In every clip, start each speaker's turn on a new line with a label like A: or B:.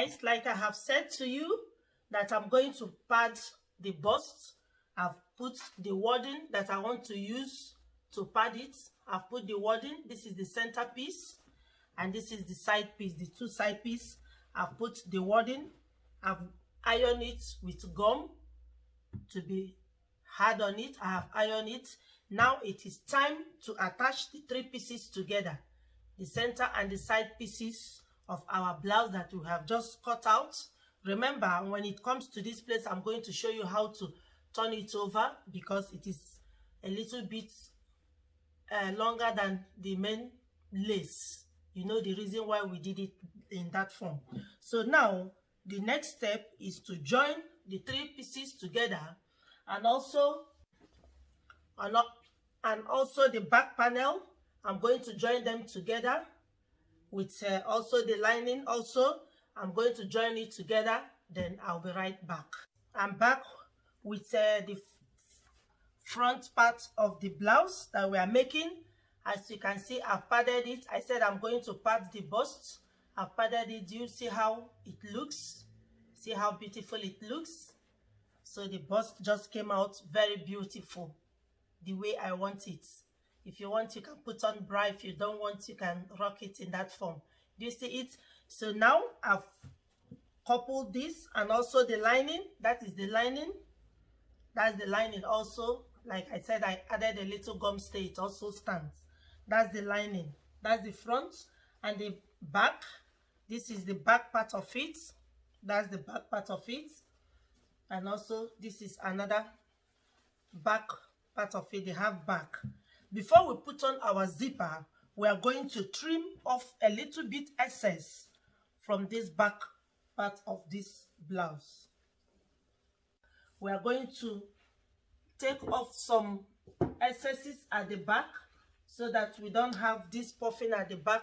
A: guys, like I have said to you that I'm going to pad the bust. I've put the wording that I want to use to pad it. I've put the wording. This is the center piece and this is the side piece, the two side piece. I've put the wording. I've ironed it with gum to be hard on it. I have ironed it. Now it is time to attach the three pieces together, the center and the side pieces of our blouse that we have just cut out. Remember, when it comes to this place, I'm going to show you how to turn it over because it is a little bit longer than the main lace. You know the reason why we did it in that form. So now the next step is to join the three pieces together, and also the back panel. I'm going to join them together with also the lining. Also, I'm going to join it together. Then I'll be right back. I'm back with the front part of the blouse that we are making. As you can see, I've padded it. I said I'm going to pad the bust. I've padded it. Do you see how it looks? See how beautiful it looks? So the bust just came out very beautiful, the way I want it. If you want, you can put on bra. If you don't want, you can rock it in that form. Do you see it? So now I've coupled this and also the lining. That is the lining. That's the lining also. Like I said, I added a little gum stay. It also stands. That's the lining. That's the front and the back. This is the back part of it. That's the back part of it. And also this is another back part of it. They have back. Before we put on our zipper, we are going to trim off a little bit excess from this back part of this blouse. We are going to take off some excesses at the back so that we don't have this puffing at the back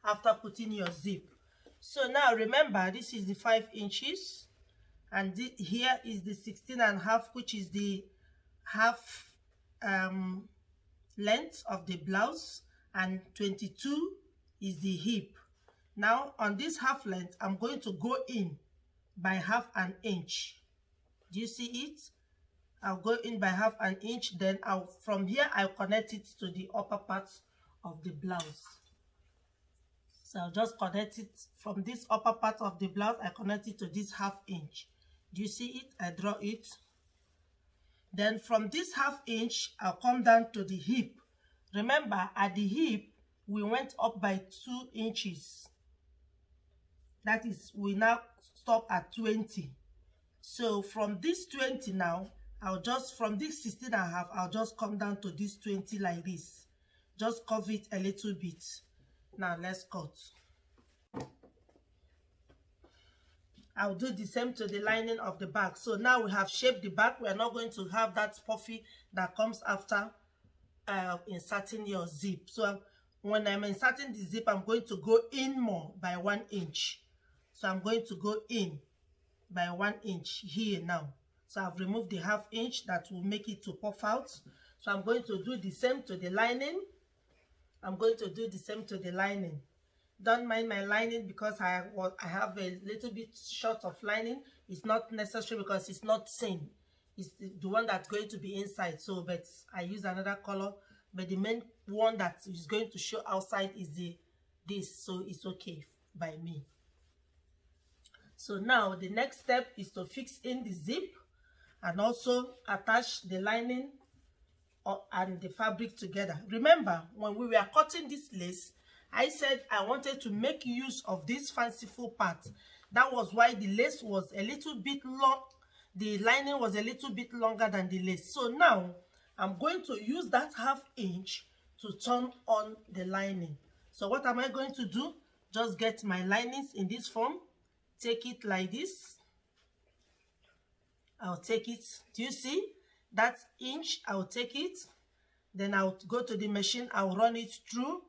A: after putting your zip. So now remember, this is the 5 inches and here is the 16.5, which is the half length of the blouse, and 22 is the hip. Now on this half length, I'm going to go in by 1/2 inch. Do you see it? I'll go in by 1/2 inch. Then from here I'll connect it to the upper part of the blouse. So I'll just connect it from this upper part of the blouse. I connect it to this 1/2 inch. Do you see it? I draw it. Then from this 1/2 inch, I'll come down to the hip. Remember, at the hip, we went up by 2 inches. That is, we now stop at 20. So from this 20 now, from this 16.5, I'll just come down to this 20 like this. Just curve it a little bit. Now let's cut. I'll do the same to the lining of the back. So now we have shaped the back. We are not going to have that puffy that comes after inserting your zip. So when I'm inserting the zip, I'm going to go in more by 1 inch. So I'm going to go in by 1 inch here now. So I've removed the 1/2 inch that will make it to puff out. So I'm going to do the same to the lining. I'm going to do the same to the lining. Don't mind my lining because I have a little bit short of lining. It's not necessary because it's not same. It's the one that's going to be inside. So, but I use another color. But the main one that is going to show outside is this. So it's okay by me. So now the next step is to fix in the zip and also attach the lining and the fabric together. Remember, when we were cutting this lace, I said I wanted to make use of this fanciful part. That was why the lace was a little bit long. The lining was a little bit longer than the lace. So now I'm going to use that 1/2 inch to turn on the lining. So what am I going to do? Just get my linings in this form. Take it like this. I'll take it. Do you see? That inch, I'll take it. Then I'll go to the machine. I'll run it through.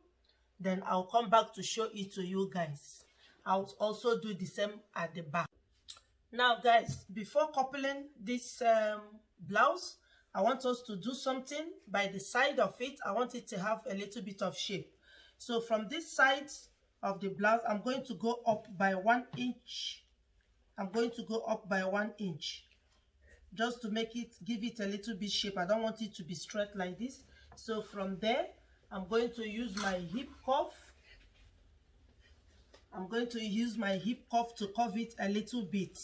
A: Then I'll come back to show it to you guys. I'll also do the same at the back. Now guys, before coupling this blouse, I want us to do something by the side of it. I want it to have a little bit of shape. So from this side of the blouse, I'm going to go up by 1 inch I'm going to go up by 1 inch just to make it, give it a little bit shape. I don't want it to be straight like this. So from there, I'm going to use my hip cuff. I'm going to use my hip cuff to curve it a little bit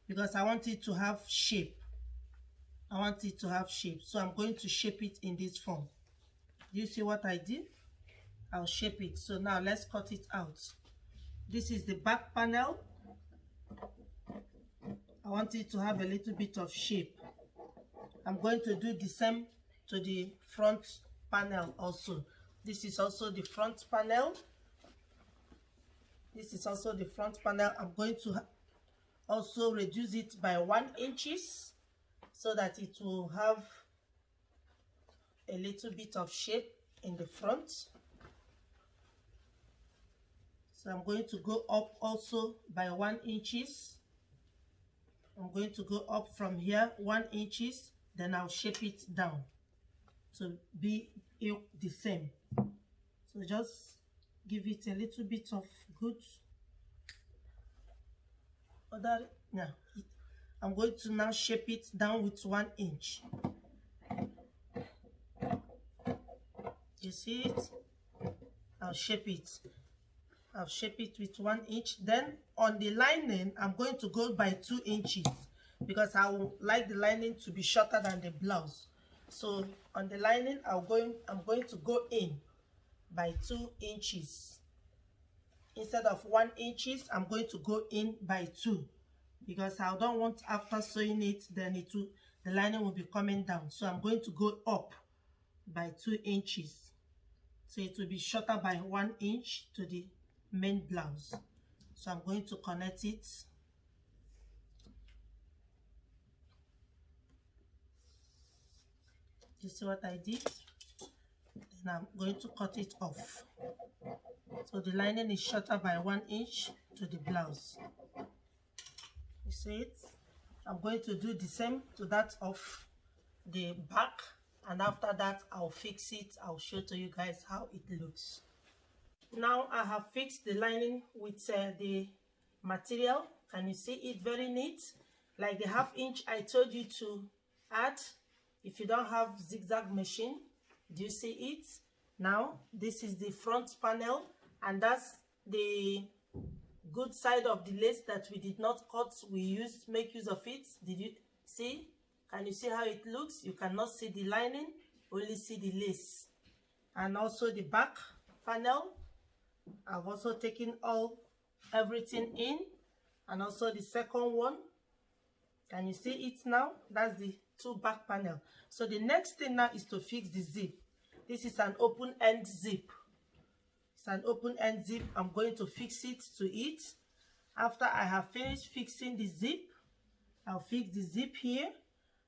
A: because I want it to have shape. I want it to have shape. So I'm going to shape it in this form. Do you see what I did? I'll shape it. So now let's cut it out. This is the back panel. I want it to have a little bit of shape. I'm going to do the same to the front panel also. This is also the front panel. This is also the front panel. I'm going to also reduce it by 1 inch so that it will have a little bit of shape in the front. So I'm going to go up also by 1 inch. I'm going to go up from here 1 inch, then I'll shape it down to be the same. So just give it a little bit of good other. Now I'm going to now shape it down with 1 inch. You see it? I'll shape it. I'll shape it with 1 inch. Then on the lining, I'm going to go by 2 inches because I would like the lining to be shorter than the blouse. So on the lining, I'm going to go in by 2 inches. Instead of 1 inch, I'm going to go in by 2 because I don't want after sewing it, then the lining will be coming down. So I'm going to go up by 2 inches. So it will be shorter by 1 inch to the main blouse. So I'm going to connect it. You see what I did? Then I'm going to cut it off. So the lining is shorter by 1 inch to the blouse. You see it? I'm going to do the same to that of the back, and after that I'll fix it. I'll show to you guys how it looks. Now I have fixed the lining with the material. Can you see it? Very neat, like the 1/2 inch I told you to add if you don't have zigzag machine. Do you see it? Now this is the front panel, and that's the good side of the lace that we did not cut. We make use of it. Did you see? Can you see how it looks? You cannot see the lining, only see the lace. And also the back panel, I've also taken everything in, and also the second one. Can you see it now? That's the 2 back panel. So the next thing now is to fix the zip. This is an open end zip. It's an open end zip. I'm going to fix it to it. After I have finished fixing the zip, I'll fix the zip here.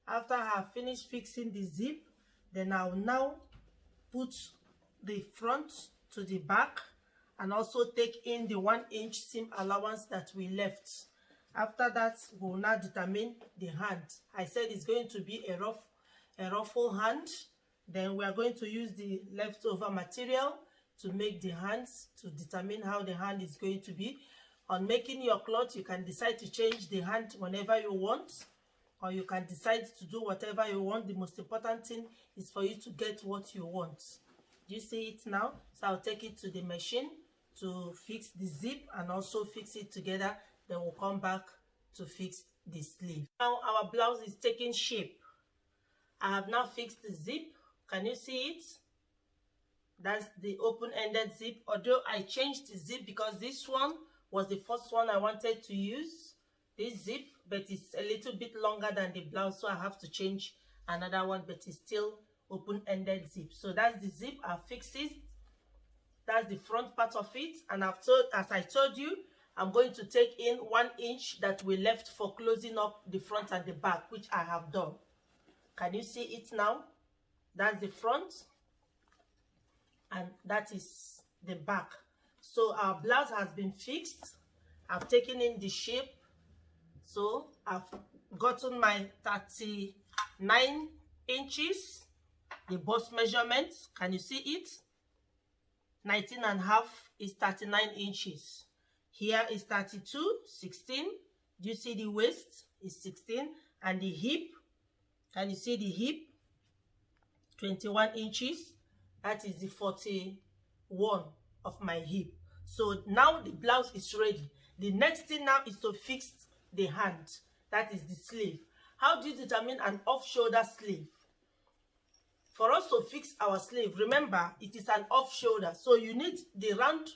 A: After I have finished fixing the zip, then I'll now put the front to the back and also take in the 1 inch seam allowance that we left. After that, we'll now determine the hand. I said it's going to be a ruffle hand. Then we are going to use the leftover material to make the hands, to determine how the hand is going to be. On making your cloth, you can decide to change the hand whenever you want, or you can decide to do whatever you want. The most important thing is for you to get what you want. Do you see it now? So I'll take it to the machine to fix the zip and also fix it together. Then we'll come back to fix the sleeve. Now our blouse is taking shape. I have now fixed the zip. Can you see it? That's the open-ended zip. Although I changed the zip because this one was the first one I wanted to use, this zip, but it's a little bit longer than the blouse, so I have to change another one, but it's still open-ended zip. So that's the zip. I fixed it. That's the front part of it. And as I told you, I'm going to take in 1 inch that we left for closing up the front and the back, which I have done. Can you see it now? That's the front, and that is the back. So our blouse has been fixed. I've taken in the shape. So I've gotten my 39 inches, the bust measurement. Can you see it? 19.5 is 39 inches. Here is 32, 16, Do you see the waist is 16 and the hip? Can you see the hip? 21 inches. That is the 41 of my hip. So now the blouse is ready. The next thing now is to fix the hand. That is the sleeve. How do you determine an off-shoulder sleeve? For us to fix our sleeve, remember it is an off-shoulder. So you need the round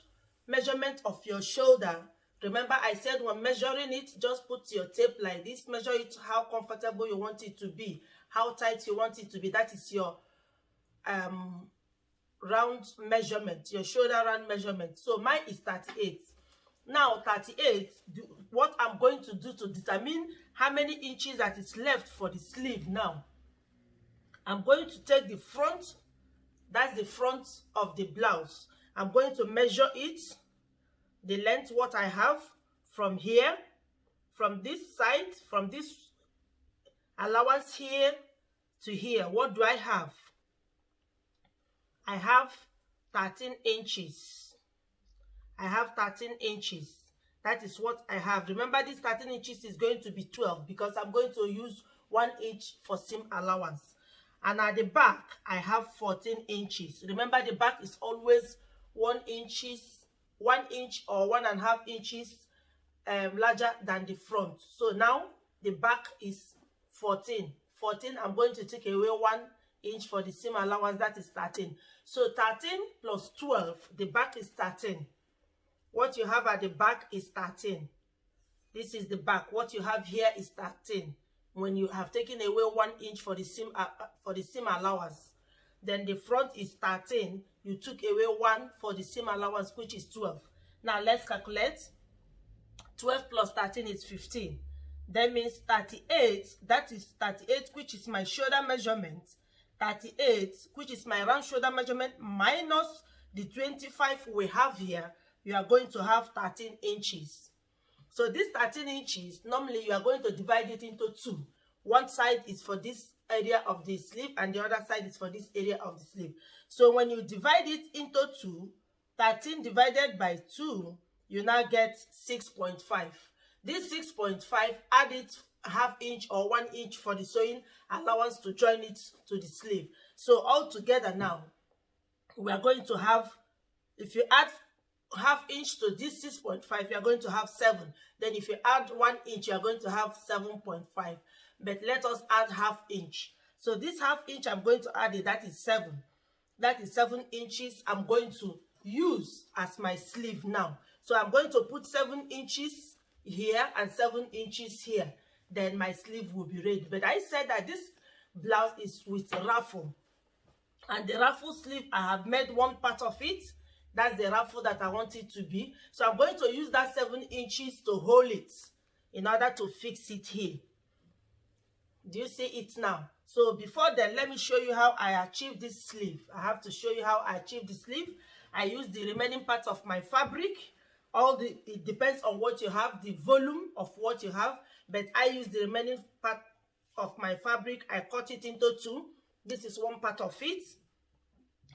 A: measurement of your shoulder. Remember I said when measuring it, just put your tape like this. Measure it how comfortable you want it to be. How tight you want it to be. That is your round measurement, your shoulder round measurement. So mine is 38. Now 38, what I'm going to do to determine how many inches that is left for the sleeve now, I'm going to take the front, that's the front of the blouse. I'm going to measure it, the length what I have from here, from this side, from this allowance here to here. What do I have? I have 13 inches. I have 13 inches. That is what I have. Remember, this 13 inches is going to be 12 because I'm going to use 1 inch for seam allowance. And at the back, I have 14 inches. Remember, the back is always 1 inch or 1.5 inches larger than the front. So now the back is 14. 14, I'm going to take away 1 inch for the seam allowance. That is 13. So 13 plus 12, the back is 13. What you have at the back is 13. This is the back. What you have here is 13. When you have taken away 1 inch for the seam allowance, then the front is 13. You took away 1 for the seam allowance, which is 12. Now let's calculate. 12 plus 13 is 15. That means 38. That is 38, which is my shoulder measurement. 38, which is my round shoulder measurement, minus the 25 we have here. You are going to have 13 inches. So this 13 inches, normally you are going to divide it into 2. One side is for this area of the sleeve and the other side is for this area of the sleeve. So when you divide it into 2, 13 divided by 2, you now get 6.5. This 6.5, add it ½ inch or 1 inch for the sewing allowance to join it to the sleeve. So all together now, we are going to have, if you add ½ inch to this 6.5, you are going to have 7. Then if you add 1 inch, you are going to have 7.5. But let us add ½ inch. So this ½ inch I'm going to add it, that is 7. That is 7 inches I'm going to use as my sleeve now. So I'm going to put 7 inches here and 7 inches here. Then my sleeve will be ready. But I said that this blouse is with a ruffle. And the ruffle sleeve, I have made one part of it. That's the ruffle that I want it to be. So I'm going to use that 7 inches to hold it in order to fix it here. Do you see it now? So before then, let me show you how I achieved this sleeve. I have to show you how I achieved the sleeve. I use the remaining part of my fabric. It depends on what you have, the volume of what you have. But I use the remaining part of my fabric. I cut it into 2. This is one part of it.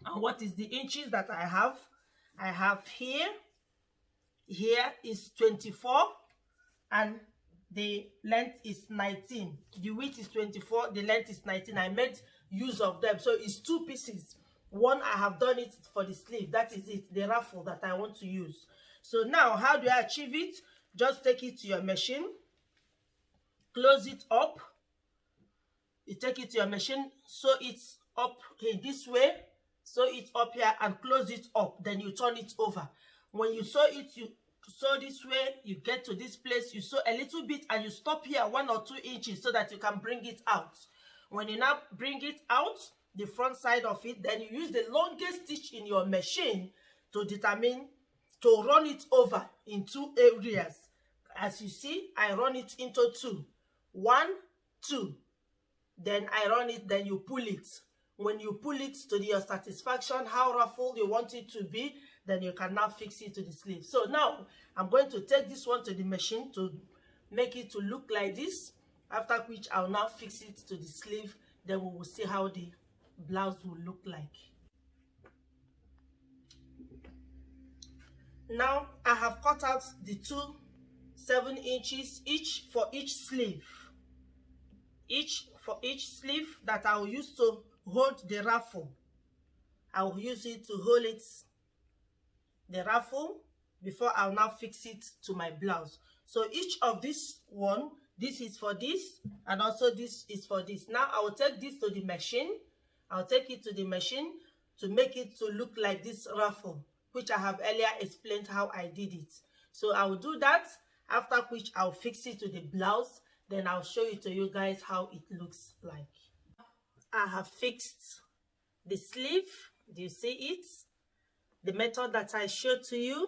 A: And what is the inches that I have? I have here is 24 and the length is 19. The width is 24, the length is 19. I made use of them. So it's 2 pieces. One, I have done it for the sleeve. That is it, the ruffle that I want to use. So now, how do I achieve it? Just take it to your machine. Close it up. You take it to your machine, sew it up here this way. Sew it up here and close it up. Then you turn it over. When you sew it, you sew this way. You get to this place. You sew a little bit and you stop here 1 or 2 inches so that you can bring it out. When you now bring it out, the front side of it, then you use the longest stitch in your machine to run it over in 2 areas. As you see, I run it into 2. 1, 2. Then I run it, then you pull it. When you pull it to your satisfaction, how ruffled you want it to be, then you can now fix it to the sleeve. So now, I'm going to take this one to the machine to make it to look like this, after which I'll now fix it to the sleeve. Then we will see how the blouse will look like. Now, I have cut out the 2 7 inches each for each sleeve. For each sleeve that I will use to hold the ruffle. I will use it to hold the ruffle before I'll now fix it to my blouse. So each of this one, this is for this, and also this is for this. Now I will take this to the machine. I'll take it to the machine to make it to look like this ruffle, which I have earlier explained how I did it. So I will do that, after which I'll fix it to the blouse. Then I'll show it to you guys how it looks like. I have fixed the sleeve. Do you see it? The method that I showed to you,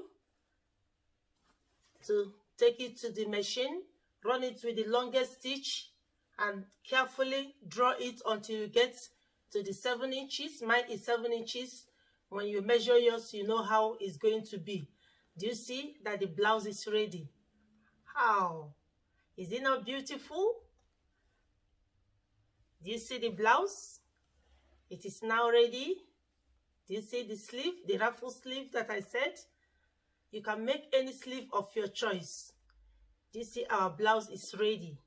A: to take it to the machine, run it with the longest stitch, and carefully draw it until you get to the 7 inches. Mine is 7 inches. When you measure yours, you know how it's going to be. Do you see that the blouse is ready? How? Is it not beautiful? Do you see the blouse? It is now ready. Do you see the sleeve, the ruffle sleeve that I said? You can make any sleeve of your choice. Do you see our blouse is ready?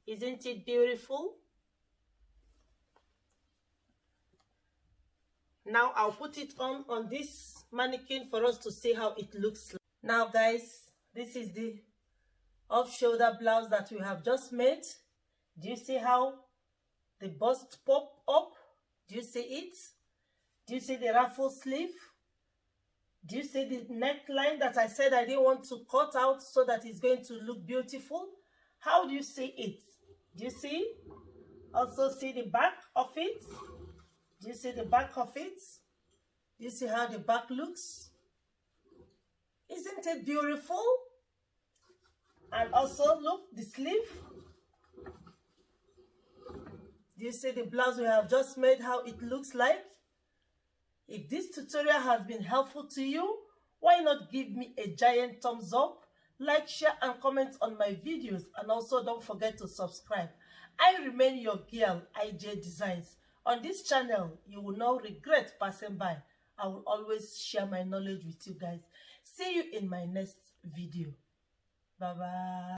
A: Isn't it beautiful? Now I'll put it on this mannequin for us to see how it looks like. Now guys, this is the off-shoulder blouse that we have just made. Do you see how the bust pop up? Do you see it? Do you see the ruffle sleeve? Do you see the neckline that I said I didn't want to cut out so that it's going to look beautiful? How do you see it? Do you see? Also see the back of it? Do you see the back of it? Do you see how the back looks? Isn't it beautiful? And also look, the sleeve. Do you see the blouse we have just made, how it looks like? If this tutorial has been helpful to you, why not give me a giant thumbs up, like, share and comment on my videos, and also don't forget to subscribe. I remain your girl, IJ Designs. On this channel, you will not regret passing by. I will always share my knowledge with you guys. See you in my next video. Bye bye.